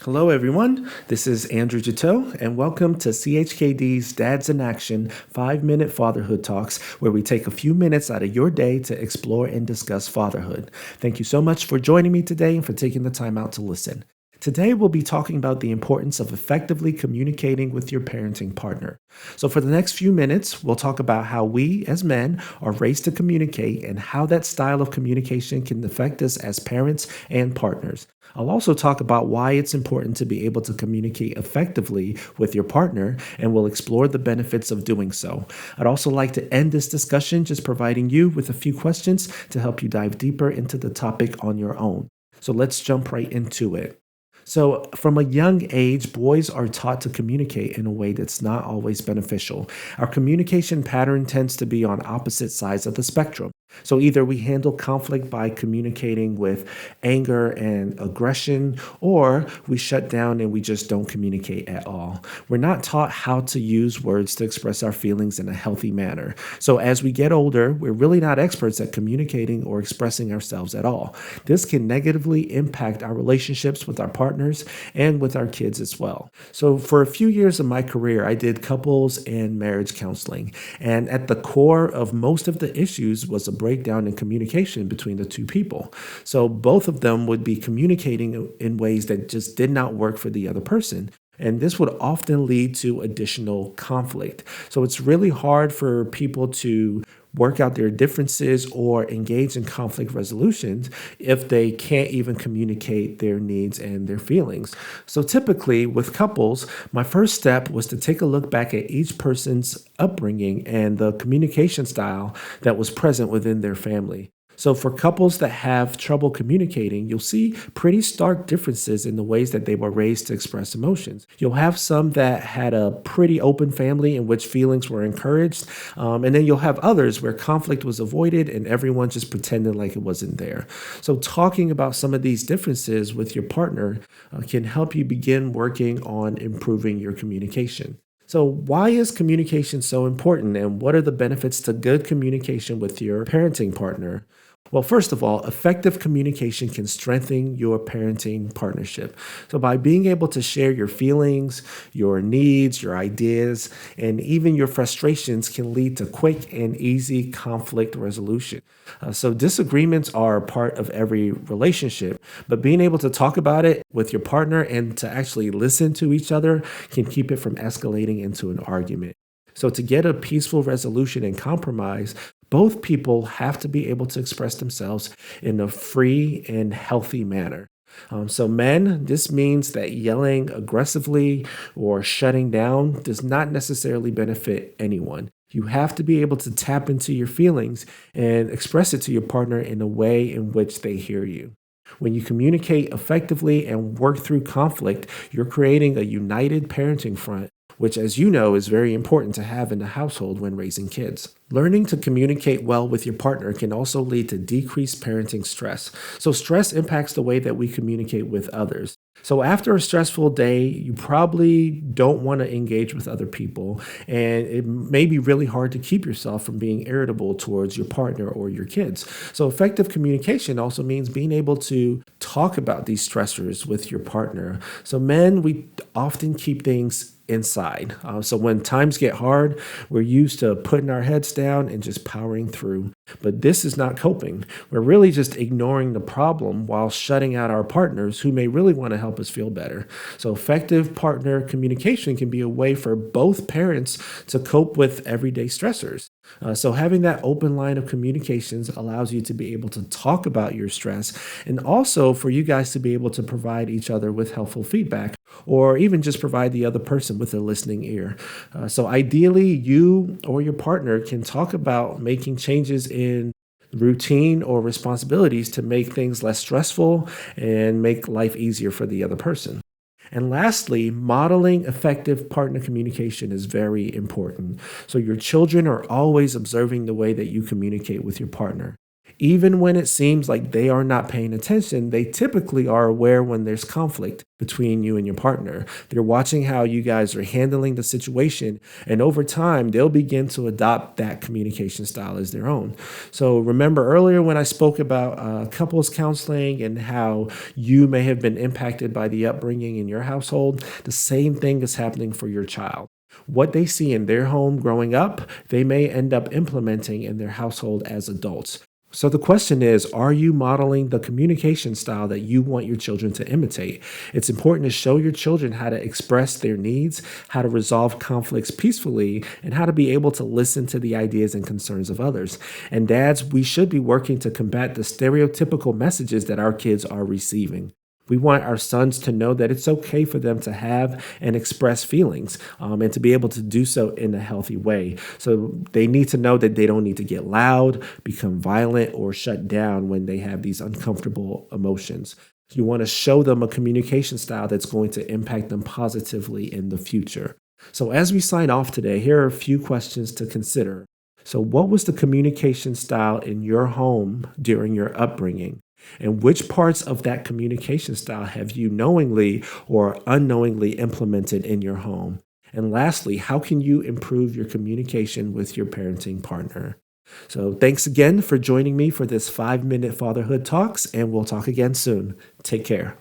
Hello, everyone. This is Andrew Jatau, and welcome to CHKD's Dads in Action 5 Minute Fatherhood Talks, where we take a few minutes out of your day to explore and discuss fatherhood. Thank you so much for joining me today and for taking the time out to listen. Today, we'll be talking about the importance of effectively communicating with your parenting partner. So, for the next few minutes, we'll talk about how we as men are raised to communicate and how that style of communication can affect us as parents and partners. I'll also talk about why it's important to be able to communicate effectively with your partner, and we'll explore the benefits of doing so. I'd also like to end this discussion just providing you with a few questions to help you dive deeper into the topic on your own. So, let's jump right into it. So, from a young age, boys are taught to communicate in a way that's not always beneficial. Our communication pattern tends to be on opposite sides of the spectrum. So, either we handle conflict by communicating with anger and aggression, or we shut down and we just don't communicate at all. We're not taught how to use words to express our feelings in a healthy manner. So, as we get older, we're really not experts at communicating or expressing ourselves at all. This can negatively impact our relationships with our partners and with our kids as well. So, for a few years of my career, I did couples and marriage counseling. And at the core of most of the issues was a breakdown in communication between the two people. So, both of them would be communicating in ways that just did not work for the other person. And this would often lead to additional conflict. So, it's really hard for people to work out their differences or engage in conflict resolutions if they can't even communicate their needs and their feelings. So typically with couples, my first step was to take a look back at each person's upbringing and the communication style that was present within their family. So, for couples that have trouble communicating, you'll see pretty stark differences in the ways that they were raised to express emotions. You'll have some that had a pretty open family in which feelings were encouraged, and then you'll have others where conflict was avoided and everyone just pretended like it wasn't there. So, talking about some of these differences with your partner can help you begin working on improving your communication. So, why is communication so important, and what are the benefits to good communication with your parenting partner? Well, first of all, effective communication can strengthen your parenting partnership. So, by being able to share your feelings, your needs, your ideas, and even your frustrations can lead to quick and easy conflict resolution. So, disagreements are a part of every relationship, but being able to talk about it with your partner and to actually listen to each other can keep it from escalating into an argument. So, to get a peaceful resolution and compromise, both people have to be able to express themselves in a free and healthy manner. So, men, this means that yelling aggressively or shutting down does not necessarily benefit anyone. You have to be able to tap into your feelings and express it to your partner in a way in which they hear you. When you communicate effectively and work through conflict, you're creating a united parenting front, which, as you know, is very important to have in the household when raising kids. Learning to communicate well with your partner can also lead to decreased parenting stress. So, stress impacts the way that we communicate with others. So, after a stressful day, you probably don't want to engage with other people, and it may be really hard to keep yourself from being irritable towards your partner or your kids. So, effective communication also means being able to talk about these stressors with your partner. So, men, we often keep things inside. So when times get hard, we're used to putting our heads down and just powering through. But this is not coping. We're really just ignoring the problem while shutting out our partners who may really want to help us feel better. So effective partner communication can be a way for both parents to cope with everyday stressors. So having that open line of communications allows you to be able to talk about your stress and also for you guys to be able to provide each other with helpful feedback or even just provide the other person with a listening ear. So ideally, you or your partner can talk about making changes in routine or responsibilities to make things less stressful and make life easier for the other person. And lastly, modeling effective partner communication is very important. So your children are always observing the way that you communicate with your partner. Even when it seems like they are not paying attention, they typically are aware when there's conflict between you and your partner. They're watching how you guys are handling the situation, and over time, they'll begin to adopt that communication style as their own. So, remember earlier when I spoke about couples counseling and how you may have been impacted by the upbringing in your household? The same thing is happening for your child. What they see in their home growing up, they may end up implementing in their household as adults. So the question is, are you modeling the communication style that you want your children to imitate? It's important to show your children how to express their needs, how to resolve conflicts peacefully, and how to be able to listen to the ideas and concerns of others. And dads, we should be working to combat the stereotypical messages that our kids are receiving. We want our sons to know that it's okay for them to have and express feelings, and to be able to do so in a healthy way. So they need to know that they don't need to get loud, become violent, or shut down when they have these uncomfortable emotions. You want to show them a communication style that's going to impact them positively in the future. So as we sign off today, here are a few questions to consider. So, what was the communication style in your home during your upbringing? And which parts of that communication style have you knowingly or unknowingly implemented in your home? And lastly, how can you improve your communication with your parenting partner? So, thanks again for joining me for this 5 Minute Fatherhood Talks, and we'll talk again soon. Take care.